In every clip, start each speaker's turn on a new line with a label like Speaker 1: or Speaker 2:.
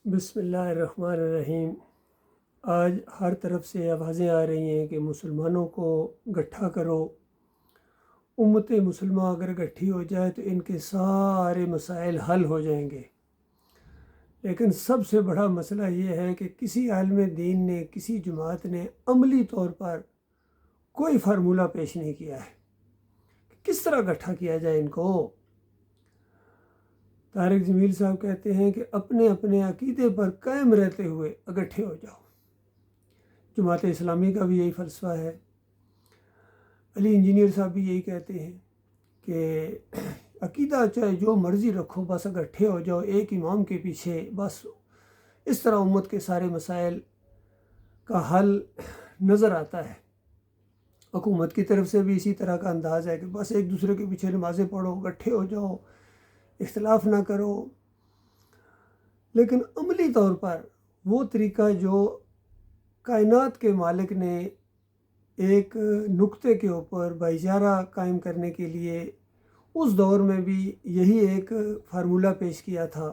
Speaker 1: بسم اللہ الرحمن الرحیم۔ آج ہر طرف سے آوازیں آ رہی ہیں کہ مسلمانوں کو گٹھا کرو۔ امت مسلمہ اگر گٹھی ہو جائے تو ان کے سارے مسائل حل ہو جائیں گے۔ لیکن سب سے بڑا مسئلہ یہ ہے کہ کسی عالم دین نے، کسی جماعت نے عملی طور پر کوئی فارمولہ پیش نہیں کیا ہے کہ کس طرح گٹھا کیا جائے ان کو۔ طارق جمیل صاحب کہتے ہیں کہ اپنے اپنے عقیدے پر قائم رہتے ہوئے اکٹھے ہو جاؤ۔ جماعت اسلامی کا بھی یہی فلسفہ ہے۔ علی انجینئر صاحب بھی یہی کہتے ہیں کہ عقیدہ چاہے جو مرضی رکھو، بس اکٹھے ہو جاؤ ایک امام کے پیچھے، بس اس طرح امت کے سارے مسائل کا حل نظر آتا ہے۔ حکومت کی طرف سے بھی اسی طرح کا انداز ہے کہ بس ایک دوسرے کے پیچھے نمازیں پڑھو، اکٹھے ہو جاؤ، اختلاف نہ کرو۔ لیکن عملی طور پر وہ طریقہ جو کائنات کے مالک نے ایک نقطے کے اوپر بھائی چارہ قائم کرنے کے لیے اس دور میں بھی یہی ایک فارمولہ پیش کیا تھا،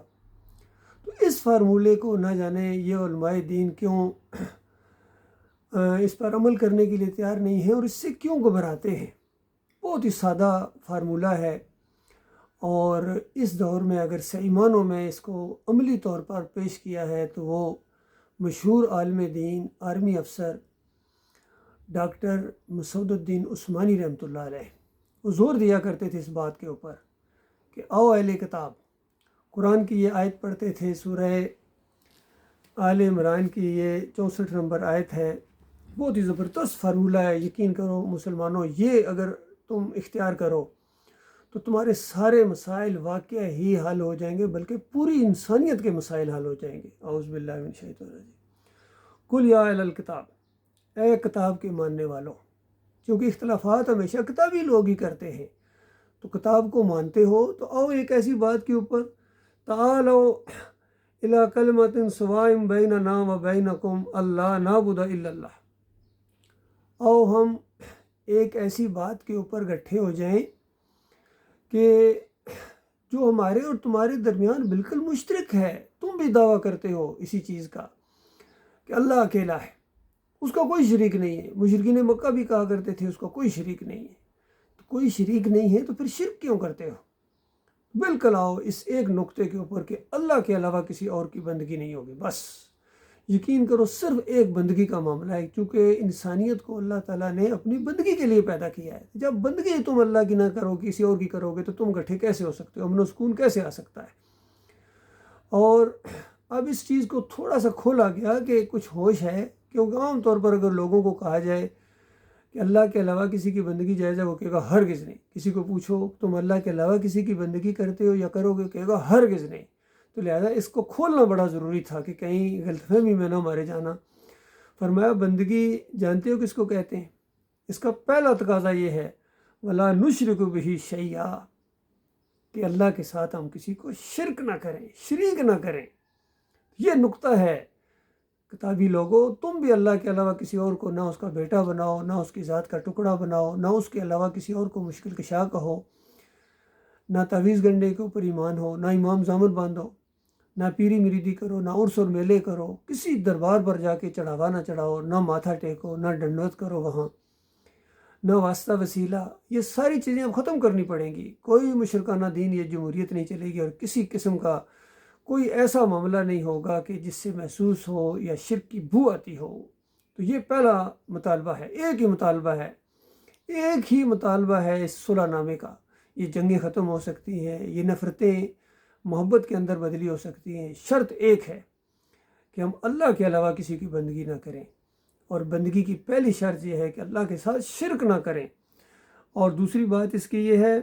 Speaker 1: تو اس فارمولے کو نہ جانے یہ علماء دین کیوں اس پر عمل کرنے کے لیے تیار نہیں ہیں اور اس سے کیوں گھبراتے ہیں۔ بہت ہی سادہ فارمولہ ہے، اور اس دور میں اگر صحیح معنوں میں اس کو عملی طور پر پیش کیا ہے تو وہ مشہور عالم دین آرمی افسر ڈاکٹر مسعود الدین عثمانی رحمۃ اللہ علیہ وہ زور دیا کرتے تھے اس بات کے اوپر کہ آؤ اہل کتاب، قرآن کی یہ آیت پڑھتے تھے، سورہ آل عمران کی یہ 64 نمبر آیت ہے۔ بہت ہی زبردست فارمولہ ہے، یقین کرو مسلمانوں، یہ اگر تم اختیار کرو تو تمہارے سارے مسائل واقعہ ہی حل ہو جائیں گے، بلکہ پوری انسانیت کے مسائل حل ہو جائیں گے۔ اعوذ باللہ من الشیطان الرجیم۔ قل یا اہل الکتاب، اے کتاب کے ماننے والوں، کیونکہ اختلافات ہمیشہ کتابی لوگ ہی کرتے ہیں، تو کتاب کو مانتے ہو تو آؤ ایک ایسی بات کے اوپر، تعالوا الی کلمۃ سواء بیننا و بینکم اللہ نعبد الا اللہ، آؤ ہم ایک ایسی بات کے اوپر گٹھے ہو جائیں کہ جو ہمارے اور تمہارے درمیان بالکل مشترک ہے۔ تم بھی دعویٰ کرتے ہو اسی چیز کا کہ اللہ اکیلا ہے، اس کا کوئی شریک نہیں ہے۔ مشرکین مکہ بھی کہا کرتے تھے اس کا کوئی شریک نہیں ہے، تو کوئی شریک نہیں ہے تو پھر شرک کیوں کرتے ہو؟ بالکل آؤ اس ایک نقطے کے اوپر کہ اللہ کے علاوہ کسی اور کی بندگی نہیں ہوگی۔ بس یقین کرو صرف ایک بندگی کا معاملہ ہے، کیونکہ انسانیت کو اللہ تعالیٰ نے اپنی بندگی کے لیے پیدا کیا ہے۔ جب بندگی تم اللہ کی نہ کرو، کسی اور کی کرو گے، تو تم گٹھے کیسے ہو سکتے ہو؟ امن و سکون کیسے آ سکتا ہے؟ اور اب اس چیز کو تھوڑا سا کھولا گیا کہ کچھ ہوش ہے، کیونکہ عام طور پر اگر لوگوں کو کہا جائے کہ اللہ کے علاوہ کسی کی بندگی جائز ہے، وہ کہے گا ہرگز نہیں۔ کسی کو پوچھو تم اللہ کے علاوہ کسی کی بندگی کرتے ہو یا کرو گے، کہے گا ہرگز نہیں۔ تو لہذا اس کو کھولنا بڑا ضروری تھا کہ کہیں غلط فہمی میں نہ مارے جانا۔ فرمایا بندگی جانتے ہو کس کو کہتے ہیں؟ اس کا پہلا تقاضا یہ ہے وَلَا نُشْرِكُ بِهِ شَيْئًا، کہ اللہ کے ساتھ ہم کسی کو شرک نہ کریں، شریک نہ کریں۔ یہ نقطہ ہے۔ کتابی لوگوں، تم بھی اللہ کے علاوہ کسی اور کو نہ اس کا بیٹا بناؤ، نہ اس کی ذات کا ٹکڑا بناؤ، نہ اس کے علاوہ کسی اور کو مشکل کشا کہو، نہ تعویذ گنڈے کے اوپر ایمان ہو، نہ امام زامن باندھو، نہ پیری مریدی کرو، نہ عرس اور میلے کرو، کسی دربار پر جا کے چڑھاوا نہ چڑھاؤ، نہ ماتھا ٹیکو، نہ ڈنڈوت کرو وہاں، نہ واسطہ وسیلہ۔ یہ ساری چیزیں اب ختم کرنی پڑیں گی۔ کوئی مشرکانہ دین یا جمہوریت نہیں چلے گی، اور کسی قسم کا کوئی ایسا معاملہ نہیں ہوگا کہ جس سے محسوس ہو یا شرک کی بو آتی ہو۔ تو یہ پہلا مطالبہ ہے، ایک ہی مطالبہ ہے، ایک ہی مطالبہ ہے اس صلح نامے کا۔ یہ جنگیں ختم ہو سکتی ہیں، یہ نفرتیں محبت کے اندر بدلی ہو سکتی ہیں، شرط ایک ہے کہ ہم اللہ کے علاوہ کسی کی بندگی نہ کریں، اور بندگی کی پہلی شرط یہ ہے کہ اللہ کے ساتھ شرک نہ کریں۔ اور دوسری بات اس کی یہ ہے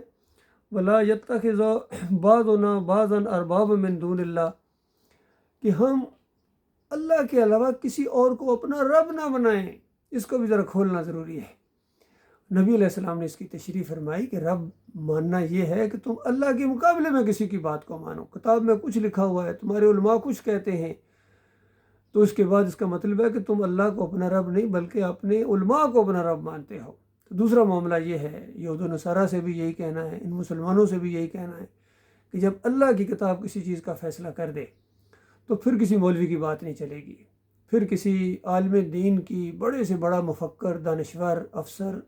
Speaker 1: وَلَا يَتَّخِذَ بَعْضُنَا بَعْضًا أَرْبَابًا مِّن دُونِ اللَّهِ، کہ ہم اللہ کے علاوہ کسی اور کو اپنا رب نہ بنائیں۔ اس کو بھی ذرا کھولنا ضروری ہے۔ نبی علیہ السلام نے اس کی تشریح فرمائی کہ رب ماننا یہ ہے کہ تم اللہ کے مقابلے میں کسی کی بات کو مانو۔ کتاب میں کچھ لکھا ہوا ہے، تمہارے علماء کچھ کہتے ہیں، تو اس کے بعد اس کا مطلب ہے کہ تم اللہ کو اپنا رب نہیں بلکہ اپنے علماء کو اپنا رب مانتے ہو۔ تو دوسرا معاملہ یہ ہے، یہود و نصارہ سے بھی یہی کہنا ہے، ان مسلمانوں سے بھی یہی کہنا ہے کہ جب اللہ کی کتاب کسی چیز کا فیصلہ کر دے تو پھر کسی مولوی کی بات نہیں چلے گی، پھر کسی عالم دین کی بڑے سے بڑا مفکر، دانشور، افسر،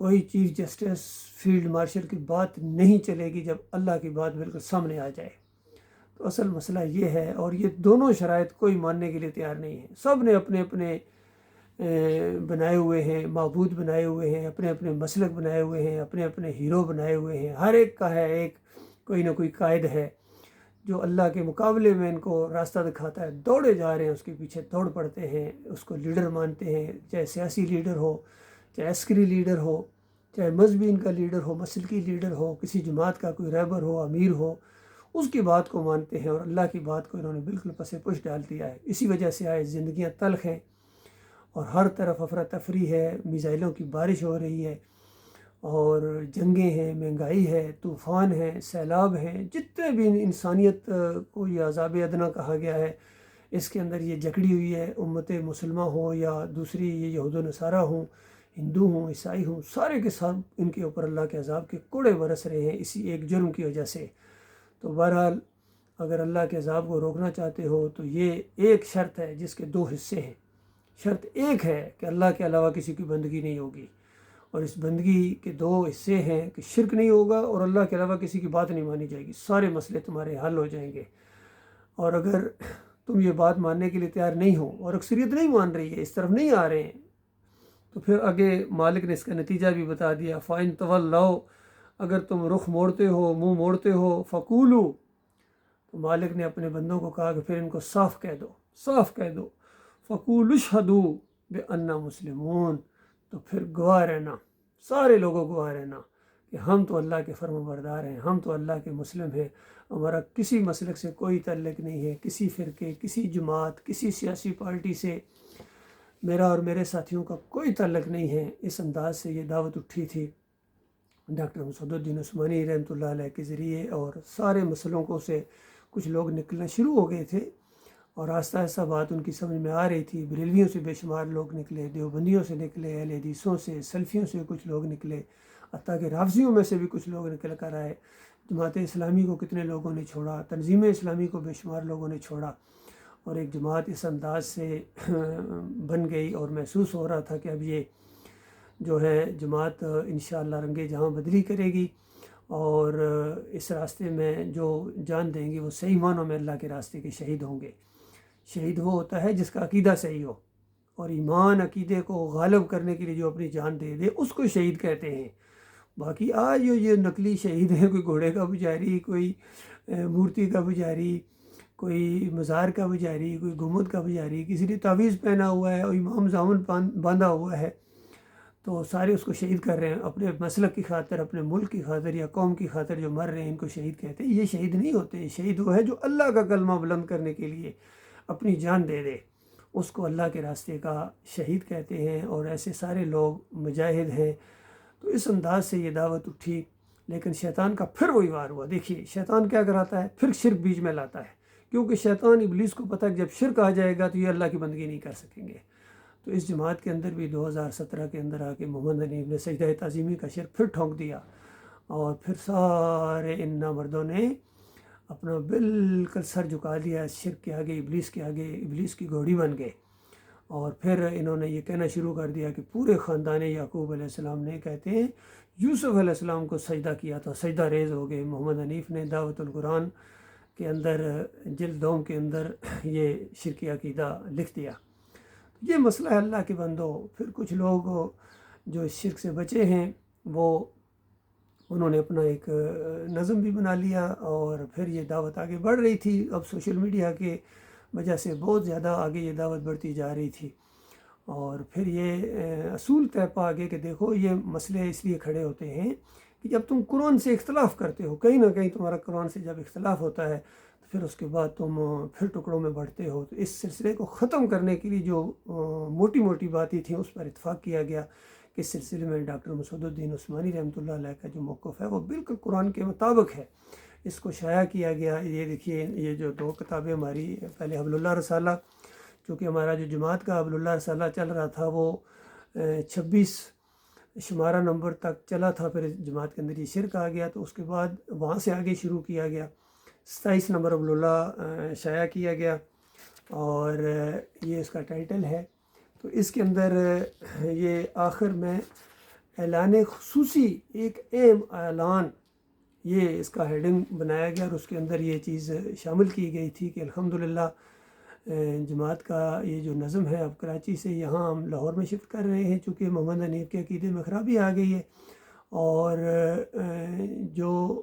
Speaker 1: کوئی چیف جسٹس، فیلڈ مارشل کی بات نہیں چلے گی جب اللہ کی بات بالکل سامنے آ جائے۔ تو اصل مسئلہ یہ ہے، اور یہ دونوں شرائط کوئی ماننے کے لیے تیار نہیں ہے۔ سب نے اپنے اپنے بنائے ہوئے ہیں، معبود بنائے ہوئے ہیں، اپنے اپنے مسلک بنائے ہوئے ہیں، اپنے اپنے ہیرو بنائے ہوئے ہیں۔ ہر ایک کا ہے ایک کوئی نہ کوئی قائد ہے جو اللہ کے مقابلے میں ان کو راستہ دکھاتا ہے، دوڑے جا رہے ہیں، اس کے پیچھے دوڑ پڑتے ہیں، اس کو لیڈر مانتے ہیں، چاہے سیاسی لیڈر ہو، چاہے عسکری لیڈر ہو، چاہے مذہبی ان کا لیڈر ہو، مسلکی لیڈر ہو، کسی جماعت کا کوئی رہبر ہو، امیر ہو، اس کی بات کو مانتے ہیں، اور اللہ کی بات کو انہوں نے بالکل پس پش ڈال دیا ہے۔ اسی وجہ سے آج زندگیاں تلخ ہیں، اور ہر طرف افراتفری ہے، میزائلوں کی بارش ہو رہی ہے، اور جنگیں ہیں، مہنگائی ہے، طوفان ہے، سیلاب ہیں، جتنے بھی انسانیت کو یہ عذاب ادنا کہا گیا ہے، اس کے اندر یہ جکڑی ہوئی ہے۔ امت مسلمہ ہو یا دوسری یہ یہود و نصارہ ہوں، ہندو ہوں، عیسائی ہوں، سارے کے ساتھ ان کے اوپر اللہ کے عذاب کے کوڑے برس رہے ہیں اسی ایک جرم کی وجہ سے۔ تو بہرحال اگر اللہ کے عذاب کو روکنا چاہتے ہو تو یہ ایک شرط ہے جس کے دو حصے ہیں۔ شرط ایک ہے کہ اللہ کے علاوہ کسی کی بندگی نہیں ہوگی، اور اس بندگی کے دو حصے ہیں کہ شرک نہیں ہوگا اور اللہ کے علاوہ کسی کی بات نہیں مانی جائے گی، سارے مسئلے تمہارے حل ہو جائیں گے۔ اور اگر تم یہ بات ماننے کے لیے تیار نہیں ہو، اور اکثریت نہیں مان رہی ہے، اس طرف نہیں آ رہے ہیں، تو پھر آگے مالک نے اس کا نتیجہ بھی بتا دیا، فَإِن تَوَلَّوْا، اگر تم رخ موڑتے ہو، منہ موڑتے ہو، فَقُولُوا، تو مالک نے اپنے بندوں کو کہا کہ پھر ان کو صاف کہہ دو، صاف کہہ دو، فَقُولُوا اشْهَدُوا بِأَنَّا مُسْلِمُونَ، تو پھر گواہ رہنا، سارے لوگوں گواہ رہنا کہ ہم تو اللہ کے فرما بردار ہیں، ہم تو اللہ کے مسلم ہیں، ہمارا کسی مسلک سے کوئی تعلق نہیں ہے، کسی فرقے، کسی جماعت، کسی سیاسی پارٹی سے میرا اور میرے ساتھیوں کا کوئی تعلق نہیں ہے۔ اس انداز سے یہ دعوت اٹھی تھی ڈاکٹر مسعود الدین عثمانی رحمۃ اللہ علیہ کے ذریعے، اور سارے مسلکوں سے کچھ لوگ نکلنا شروع ہو گئے تھے، اور آہستہ آہستہ بات ان کی سمجھ میں آ رہی تھی۔ بریلویوں سے بے شمار لوگ نکلے، دیوبندیوں سے نکلے، اہل حدیثوں سے، سلفیوں سے کچھ لوگ نکلے، حتیٰ کہ رافضیوں میں سے بھی کچھ لوگ نکل کر آئے۔ جماعت اسلامی کو کتنے لوگوں نے چھوڑا، تنظیم اسلامی کو بے شمار لوگوں نے چھوڑا، اور ایک جماعت اس انداز سے بن گئی، اور محسوس ہو رہا تھا کہ اب یہ جو ہے جماعت انشاءاللہ رنگ جہاں بدلی کرے گی، اور اس راستے میں جو جان دیں گے وہ صحیح معنوں میں اللہ کے راستے کے شہید ہوں گے۔ شہید وہ ہوتا ہے جس کا عقیدہ صحیح ہو، اور ایمان عقیدے کو غالب کرنے کے لیے جو اپنی جان دے دے اس کو شہید کہتے ہیں۔ باقی آج یہ نقلی شہید ہیں، کوئی گھوڑے کا پجاری، کوئی مورتی کا پجاری، کوئی مزار کا پجاری، کوئی گنبد کا پجاری، کسی نے تعویذ پہنا ہوا ہے اور امام زامن باندھا ہوا ہے، تو سارے اس کو شہید کر رہے ہیں اپنے مسلک کی خاطر، اپنے ملک کی خاطر یا قوم کی خاطر جو مر رہے ہیں ان کو شہید کہتے ہیں۔ یہ شہید نہیں ہوتے، شہید وہ ہے جو اللہ کا کلمہ بلند کرنے کے لیے اپنی جان دے دے، اس کو اللہ کے راستے کا شہید کہتے ہیں، اور ایسے سارے لوگ مجاہد ہیں۔ تو اس انداز سے یہ دعوت اٹھی، لیکن شیطان کا پھر وہی وار ہوا۔ دیکھیے شیطان کیا کراتا ہے، پھر شرک بیچ میں لاتا ہے، کیونکہ شیطان ابلیس کو پتہ ہے کہ جب شرک آ جائے گا تو یہ اللہ کی بندگی نہیں کر سکیں گے۔ تو اس جماعت کے اندر بھی 2017 کے اندر آ کے محمد حنیف نے سجدہ تعظیمی کا شرک پھر ٹھونک دیا، اور پھر سارے ان نامردوں نے اپنا بالکل سر جھکا دیا شرک کے آگے، ابلیس کے آگے، ابلیس کی گھوڑی بن گئے، اور پھر انہوں نے یہ کہنا شروع کر دیا کہ پورے خاندان یعقوب علیہ السلام نے، کہتے ہیں، یوسف علیہ السلام کو سجدہ کیا تھا، سجدہ ریز ہو گئے۔ محمد حنیف نے دعوت القرآن کے اندر جلد دوم کے اندر یہ شرکی عقیدہ لکھ دیا۔ یہ مسئلہ ہے اللہ کے بندو۔ پھر کچھ لوگ جو اس شرک سے بچے ہیں وہ انہوں نے اپنا ایک نظم بھی بنا لیا، اور پھر یہ دعوت آگے بڑھ رہی تھی۔ اب سوشل میڈیا کے وجہ سے بہت زیادہ آگے یہ دعوت بڑھتی جا رہی تھی، اور پھر یہ اصول طے پا گئے کہ دیکھو یہ مسئلے اس لیے کھڑے ہوتے ہیں کہ جب تم قرآن سے اختلاف کرتے ہو، کہیں نہ کہیں تمہارا قرآن سے جب اختلاف ہوتا ہے تو پھر اس کے بعد تم پھر ٹکڑوں میں بڑھتے ہو۔ تو اس سلسلے کو ختم کرنے کے لیے جو موٹی موٹی باتیں تھیں اس پر اتفاق کیا گیا کہ اس سلسلے میں ڈاکٹر مسعود الدین عثمانی رحمۃ اللہ علیہ کا جو موقف ہے وہ بالکل قرآن کے مطابق ہے، اس کو شائع کیا گیا۔ یہ دیکھیے یہ جو دو کتابیں ہماری، پہلے حبل اللہ رسالہ، چونکہ ہمارا جو جماعت کا حبل اللہ رسالہ چل رہا تھا وہ 26 شمارہ نمبر تک چلا تھا، پھر جماعت کے اندر یہ شرک آ گیا، تو اس کے بعد وہاں سے آگے شروع کیا گیا 27 نمبر عبداللہ شائع کیا گیا، اور یہ اس کا ٹائٹل ہے۔ تو اس کے اندر یہ آخر میں اعلان خصوصی، ایک اہم اعلان، یہ اس کا ہیڈنگ بنایا گیا، اور اس کے اندر یہ چیز شامل کی گئی تھی کہ الحمدللہ جماعت کا یہ جو نظم ہے، اب کراچی سے یہاں ہم لاہور میں شفٹ کر رہے ہیں، چونکہ محمد حنیف کے عقیدے میں خرابی آ گئی ہے، اور جو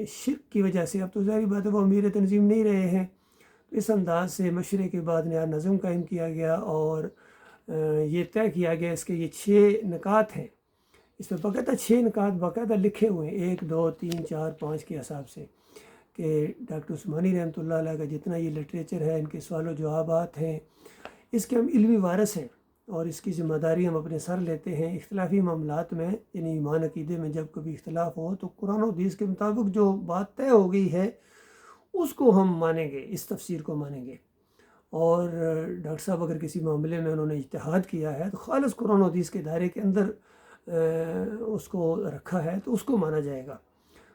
Speaker 1: شرک کی وجہ سے اب تو ظاہری بات ہے وہ امیر تنظیم نہیں رہے ہیں، تو اس انداز سے مشورے کے بعد نیا نظم قائم کیا گیا، اور یہ طے کیا گیا اس کے یہ 6 نکات ہیں، اس میں باقاعدہ 6 نکات باقاعدہ لکھے ہوئے ہیں 1 2 3 4 5 کے حساب سے، کہ ڈاکٹر عثمانی رحمۃ اللہ علیہ کا جتنا یہ لٹریچر ہے، ان کے سوال و جوابات ہیں، اس کے ہم علمی وارث ہیں، اور اس کی ذمہ داری ہم اپنے سر لیتے ہیں۔ اختلافی معاملات میں، یعنی ایمان عقیدے میں جب کبھی اختلاف ہو تو قرآن و حدیث کے مطابق جو بات طے ہو گئی ہے اس کو ہم مانیں گے، اس تفسیر کو مانیں گے، اور ڈاکٹر صاحب اگر کسی معاملے میں انہوں نے اجتہاد کیا ہے تو خالص قرآن و حدیث کے دائرے کے اندر اس کو رکھا ہے تو اس کو مانا جائے گا۔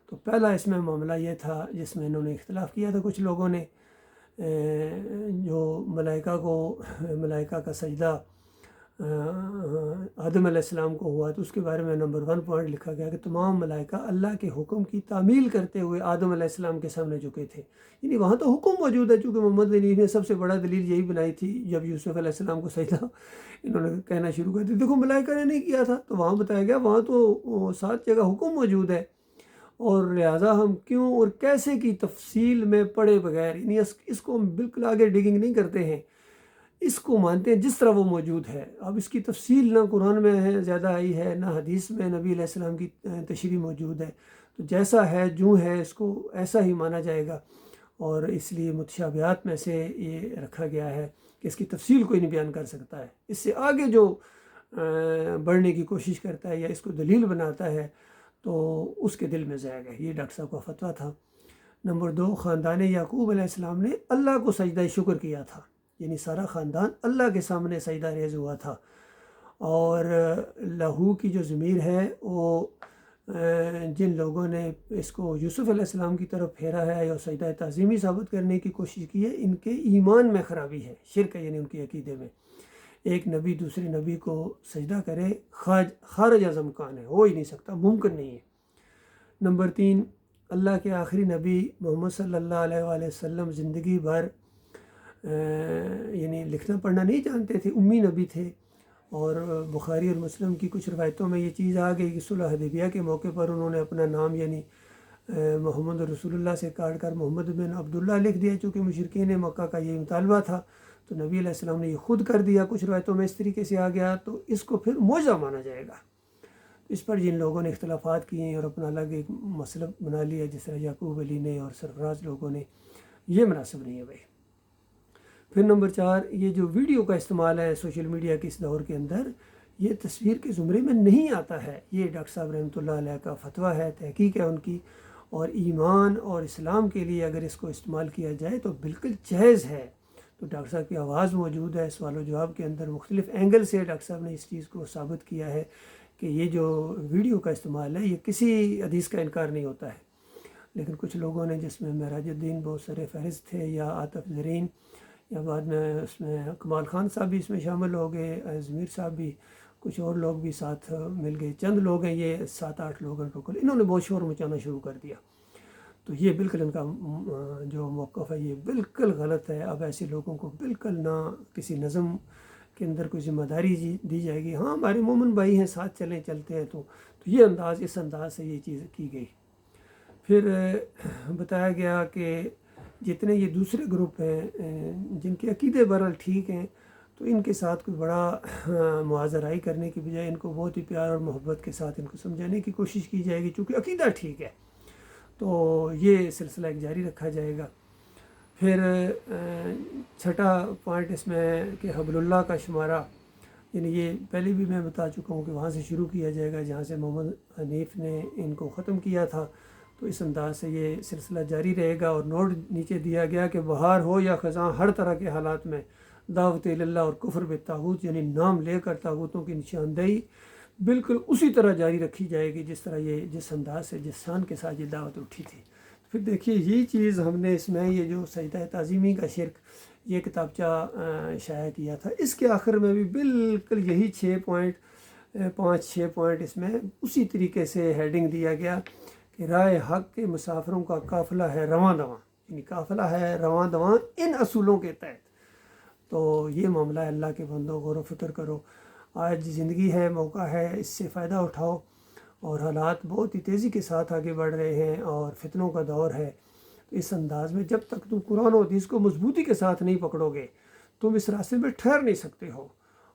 Speaker 1: تو پہلا اس میں معاملہ یہ تھا جس میں انہوں نے اختلاف کیا تھا کچھ لوگوں نے، جو ملائکہ کا سجدہ آدم علیہ السلام کو ہوا، تو اس کے بارے میں نمبر 1 پوائنٹ لکھا گیا کہ تمام ملائکہ اللہ کے حکم کی تعمیل کرتے ہوئے آدم علیہ السلام کے سامنے جھکے تھے، یعنی وہاں تو حکم موجود ہے، چونکہ محمد حنیف نے سب سے بڑا دلیل یہی بنائی تھی جب یوسف علیہ السلام کو سجدہ انہوں نے کہنا شروع کر دیا، دیکھو ملائکہ نے نہیں کیا تھا، تو وہاں بتایا گیا وہاں تو 7 جگہ حکم موجود ہے، اور لہٰذا ہم کیوں اور کیسے کی تفصیل میں پڑھے بغیر، یعنی اس کو ہم بالکل آگے ڈگنگ نہیں کرتے ہیں، اس کو مانتے ہیں جس طرح وہ موجود ہے۔ اب اس کی تفصیل نہ قرآن میں ہے زیادہ آئی ہے، نہ حدیث میں نبی علیہ السلام کی تشریح موجود ہے، تو جیسا ہے جو ہے اس کو ایسا ہی مانا جائے گا، اور اس لیے متشابہات میں سے یہ رکھا گیا ہے کہ اس کی تفصیل کوئی نہیں بیان کر سکتا ہے، اس سے آگے جو بڑھنے کی کوشش کرتا ہے یا اس کو دلیل بناتا ہے تو اس کے دل میں جائے گا۔ یہ ڈاکٹر صاحب کا فتویٰ تھا۔ نمبر 2، خاندان یعقوب علیہ السلام نے اللہ کو سجدہ شکر کیا تھا، یعنی سارا خاندان اللہ کے سامنے سجدہ ریز ہوا تھا، اور لہو کی جو ضمیر ہے وہ جن لوگوں نے اس کو یوسف علیہ السلام کی طرف پھیرا ہے یا سجدہ تعظیمی ثابت کرنے کی کوشش کی ہے، ان کے ایمان میں خرابی ہے، شرک ہے، یعنی ان کے عقیدے میں۔ ایک نبی دوسرے نبی کو سجدہ کرے خارج از امکان ہے، ہو ہی نہیں سکتا، ممکن نہیں ہے۔ نمبر 3، اللہ کے آخری نبی محمد صلی اللہ علیہ وآلہ وسلم زندگی بھر یعنی لکھنا پڑھنا نہیں جانتے تھے، امی نبی تھے، اور بخاری اور مسلم کی کچھ روایتوں میں یہ چیز آ گئی کہ صلح حدیبیہ کے موقع پر انہوں نے اپنا نام یعنی محمد رسول اللہ سے کاٹ کر محمد بن عبداللہ لکھ دیا، چونکہ مشرکین مکہ کا یہ مطالبہ تھا، تو نبی علیہ السلام نے یہ خود کر دیا، کچھ روایتوں میں اس طریقے سے آ گیا، تو اس کو پھر معجزہ مانا جائے گا۔ اس پر جن لوگوں نے اختلافات کیے ہیں اور اپنا الگ ایک مسلک بنا لیا، جس طرح یعقوب علی نے اور سرفراز لوگوں نے، یہ مناسب نہیں ہے بھائی۔ پھر نمبر 4، یہ جو ویڈیو کا استعمال ہے سوشل میڈیا کے اس دور کے اندر، یہ تصویر کے زمرے میں نہیں آتا ہے، یہ ڈاکٹر صاحب رحمۃ اللہ علیہ کا فتویٰ ہے، تحقیق ہے ان کی، اور ایمان اور اسلام کے لیے اگر اس کو استعمال کیا جائے تو بالکل جائز ہے۔ تو ڈاکٹر صاحب کی آواز موجود ہے سوال و جواب کے اندر، مختلف اینگل سے ڈاکٹر صاحب نے اس چیز کو ثابت کیا ہے کہ یہ جو ویڈیو کا استعمال ہے یہ کسی حدیث کا انکار نہیں ہوتا ہے، لیکن کچھ لوگوں نے، جس میں معراج الدین بہت سارے فہرست تھے، یا عاطف زرین، یا بعد میں اس میں کمال خان صاحب بھی اس میں شامل ہو گئے، ضمیر صاحب بھی، کچھ اور لوگ بھی ساتھ مل گئے، چند لوگ ہیں، یہ 7-8 لوگ ہیں ٹوٹل، انہوں نے بہت شور مچانا شروع کر دیا، تو یہ بالکل ان کا جو موقف ہے یہ بالکل غلط ہے۔ اب ایسے لوگوں کو بالکل نہ کسی نظم کے اندر کوئی ذمہ داری دی جائے گی، ہاں ہمارے مومن بھائی ہیں، ساتھ چلتے ہیں، تو یہ اس انداز سے یہ چیز کی گئی۔ پھر بتایا گیا کہ جتنے یہ دوسرے گروپ ہیں جن کے عقیدے بہرحال ٹھیک ہیں، تو ان کے ساتھ کوئی بڑا معاذرائی کرنے کی بجائے ان کو بہت ہی پیار اور محبت کے ساتھ ان کو سمجھانے کی کوشش کی جائے گی، چونکہ عقیدہ ٹھیک ہے، تو یہ سلسلہ ایک جاری رکھا جائے گا۔ پھر 6واں پوائنٹ اس میں کہ حبل اللہ کا شمارہ، یعنی یہ پہلے بھی میں بتا چکا ہوں کہ وہاں سے شروع کیا جائے گا جہاں سے محمد حنیف نے ان کو ختم کیا تھا، تو اس انداز سے یہ سلسلہ جاری رہے گا۔ اور نوٹ نیچے دیا گیا کہ بہار ہو یا خزاں، ہر طرح کے حالات میں دعوت اللہ اور کفر بالطاغوت، یعنی نام لے کر طاغوتوں کی نشاندہی بالکل اسی طرح جاری رکھی جائے گی جس طرح یہ جس انداز سے جس شان کے ساتھ یہ دعوت اٹھی تھی۔ پھر دیکھیے یہی چیز ہم نے اس میں یہ جو سجدہ تعظیمی کا شرک یہ کتابچہ شائع کیا تھا، اس کے آخر میں بھی بالکل یہی 5 6 پوائنٹ اس میں اسی طریقے سے ہیڈنگ دیا گیا کہ رائے حق کے مسافروں کا قافلہ ہے رواں دواں، یعنی قافلہ ہے رواں دواں ان اصولوں کے تحت۔ تو یہ معاملہ ہے، اللہ کے بندوں غور و فکر کرو، آج زندگی ہے، موقع ہے، اس سے فائدہ اٹھاؤ، اور حالات بہت ہی تیزی کے ساتھ آگے بڑھ رہے ہیں اور فتنوں کا دور ہے۔ تو اس انداز میں جب تک تم قرآن و حدیث کو مضبوطی کے ساتھ نہیں پکڑو گے تم اس راستے میں ٹھہر نہیں سکتے ہو،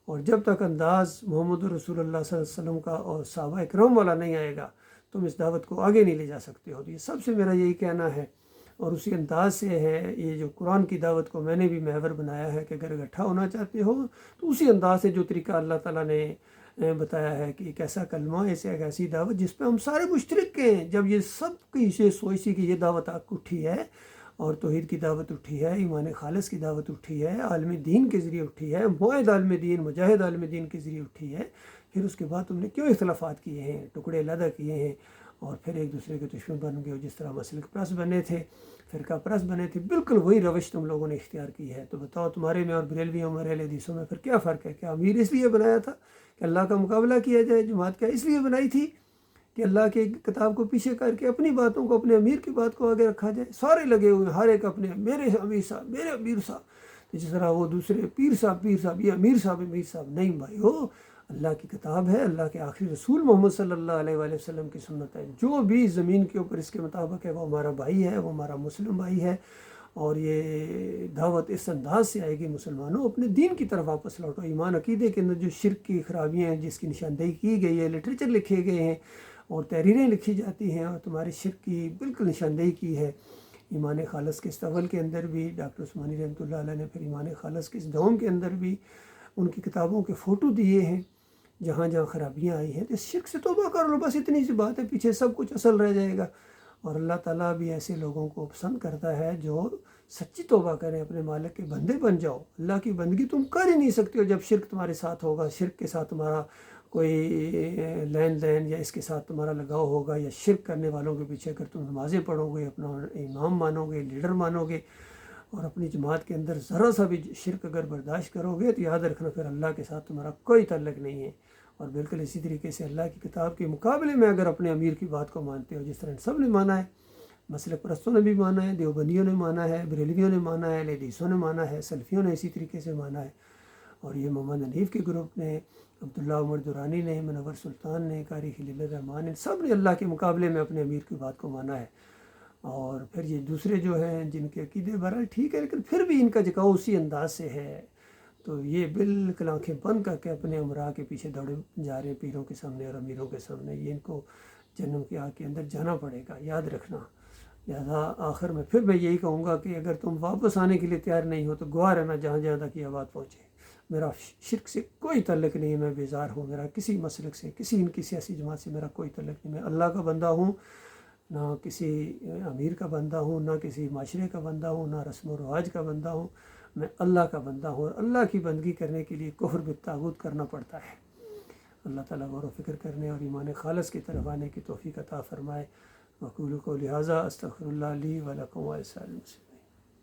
Speaker 1: اور جب تک انداز محمد رسول اللہ صلی اللہ علیہ وسلم کا اور صحابہ اکرام والا نہیں آئے گا تم اس دعوت کو آگے نہیں لے جا سکتے ہو۔ تو یہ سب سے میرا یہی کہنا ہے، اور اسی انداز سے ہے یہ جو قرآن کی دعوت کو میں نے بھی محور بنایا ہے کہ اگر اکٹھا ہونا چاہتے ہو تو اسی انداز سے جو طریقہ اللہ تعالیٰ نے بتایا ہے کہ ایک ایسا کلمہ، ایک ایسی دعوت جس پہ ہم سارے مشترک ہیں۔ جب یہ سب کی یہ سوچ سی کہ یہ دعوت آپ کو اٹھی ہے، اور توحید کی دعوت اٹھی ہے، ایمان خالص کی دعوت اٹھی ہے، عالم دین کے ذریعے اٹھی ہے، معاہد عالم دین، مجاہد عالم دین کے ذریعے اٹھی ہے، پھر اس کے بعد تم نے کیوں اختلافات کیے ہیں، ٹکڑے علیحدہ کیے ہیں، اور پھر ایک دوسرے کے دشمن بن گئے، جس طرح مسلک پرست بنے تھے، فرقہ پرست بنے تھے، بالکل وہی روش تم لوگوں نے اختیار کی ہے۔ تو بتاؤ تمہارے میں اور بریلویوں میں، اہل حدیثوں میں پھر کیا فرق ہے؟ کیا امیر اس لیے بنایا تھا کہ اللہ کا مقابلہ کیا جائے؟ جماعت کیا اس لیے بنائی تھی کہ اللہ کے کتاب کو پیچھے کر کے اپنی باتوں کو، اپنے امیر کی بات کو آگے رکھا جائے؟ سارے لگے ہوئے، ہر ایک اپنے میرے امیر صاحب، میرے امیر صاحب، جس طرح وہ دوسرے پیر صاحب، یہ امیر صاحب، امیر صاحب نہیں بھائی ہو۔ اللہ کی کتاب ہے، اللہ کے آخری رسول محمد صلی اللہ علیہ وآلہ وسلم کی سنت ہے، جو بھی زمین کے اوپر اس کے مطابق ہے وہ ہمارا بھائی ہے، وہ ہمارا مسلم بھائی ہے، اور یہ دعوت اس انداز سے آئے گی، مسلمانوں اپنے دین کی طرف واپس لوٹو۔ ایمان عقیدے کے اندر جو شرک کی خرابیاں ہیں، جس کی نشاندہی کی گئی ہے، لٹریچر لکھے گئے ہیں اور تحریریں لکھی جاتی ہیں، اور تمہارے شرک کی بالکل نشاندہی کی ہے۔ ایمان خالص کے استول کے اندر بھی ڈاکٹر عثمانی رحمۃ اللہ علیہ نے پھر ایمان خالص کے اس دوم کے اندر بھی ان کی کتابوں کے فوٹو دیے ہیں جہاں جہاں خرابیاں آئی ہیں۔ تو اس شرک سے توبہ کر لو، بس اتنی سی بات ہے، پیچھے سب کچھ اصل رہ جائے گا۔ اور اللہ تعالیٰ بھی ایسے لوگوں کو پسند کرتا ہے جو سچی توبہ کریں، اپنے مالک کے بندے بن جاؤ۔ اللہ کی بندگی تم کر ہی نہیں سکتے ہو جب شرک تمہارے ساتھ ہوگا، شرک کے ساتھ تمہارا کوئی لین دین یا اس کے ساتھ تمہارا لگاؤ ہوگا، یا شرک کرنے والوں کے پیچھے اگر تم نمازیں پڑھو گے، اپنا امام مانو گے، لیڈر مانو گے، اور اپنی جماعت کے اندر ذرا سا بھی شرک اگر برداشت کرو گے تو یاد رکھنا پھر اللہ کے ساتھ تمہارا کوئی تعلق نہیں ہے۔ اور بالکل اسی طریقے سے اللہ کی کتاب کے مقابلے میں اگر اپنے امیر کی بات کو مانتے ہو، جس طرح سب نے مانا ہے، مسلک پرستوں نے بھی مانا ہے، دیوبندیوں نے مانا ہے، بریلویوں نے مانا ہے، اہل حدیثوں نے مانا ہے، سلفیوں نے اسی طریقے سے مانا ہے، اور یہ محمد حنیف کے گروپ نے، عبداللہ عمر دورانی نے، منور سلطان نے، قاری خلیل الرحمان نے، سب نے اللہ کے مقابلے میں اپنے امیر کی بات کو مانا ہے۔ اور پھر یہ دوسرے جو ہیں جن کے عقیدے بہرحال ٹھیک ہے، لیکن پھر بھی ان کا جھکاؤ اسی انداز سے ہے، تو یہ بالکل آنکھیں بند کر کے اپنے امراء کے پیچھے دوڑے جا رہے ہیں، پیروں کے سامنے اور امیروں کے سامنے۔ یہ ان کو جہنم کی آگ کے اندر جانا پڑے گا، یاد رکھنا۔ لہٰذا آخر میں پھر میں یہی کہوں گا کہ اگر تم واپس آنے کے لیے تیار نہیں ہو تو گواہ رہنا جہاں جہاں تک یہ بات پہنچے۔ میرا شرک سے کوئی تعلق نہیں ہے، میں بیزار ہوں، میرا کسی مسلک سے، کسی ان کی سیاسی جماعت سے میرا کوئی تعلق نہیں، میں اللہ کا بندہ ہوں، نہ کسی امیر کا بندہ ہوں، نہ کسی معاشرے کا بندہ ہوں، نہ رسم و رواج کا بندہ ہوں، میں اللہ کا بندہ ہوں، اور اللہ کی بندگی کرنے کے لیے کفر بالطاغوت کرنا پڑتا ہے۔ اللہ تعالیٰ غور و فکر کرنے اور ایمان خالص کی طرف آنے کی توفیق عطا فرمائے۔ وقول قولی ھذا استغفر اللہ لی ولکم ولسائر المسلمین۔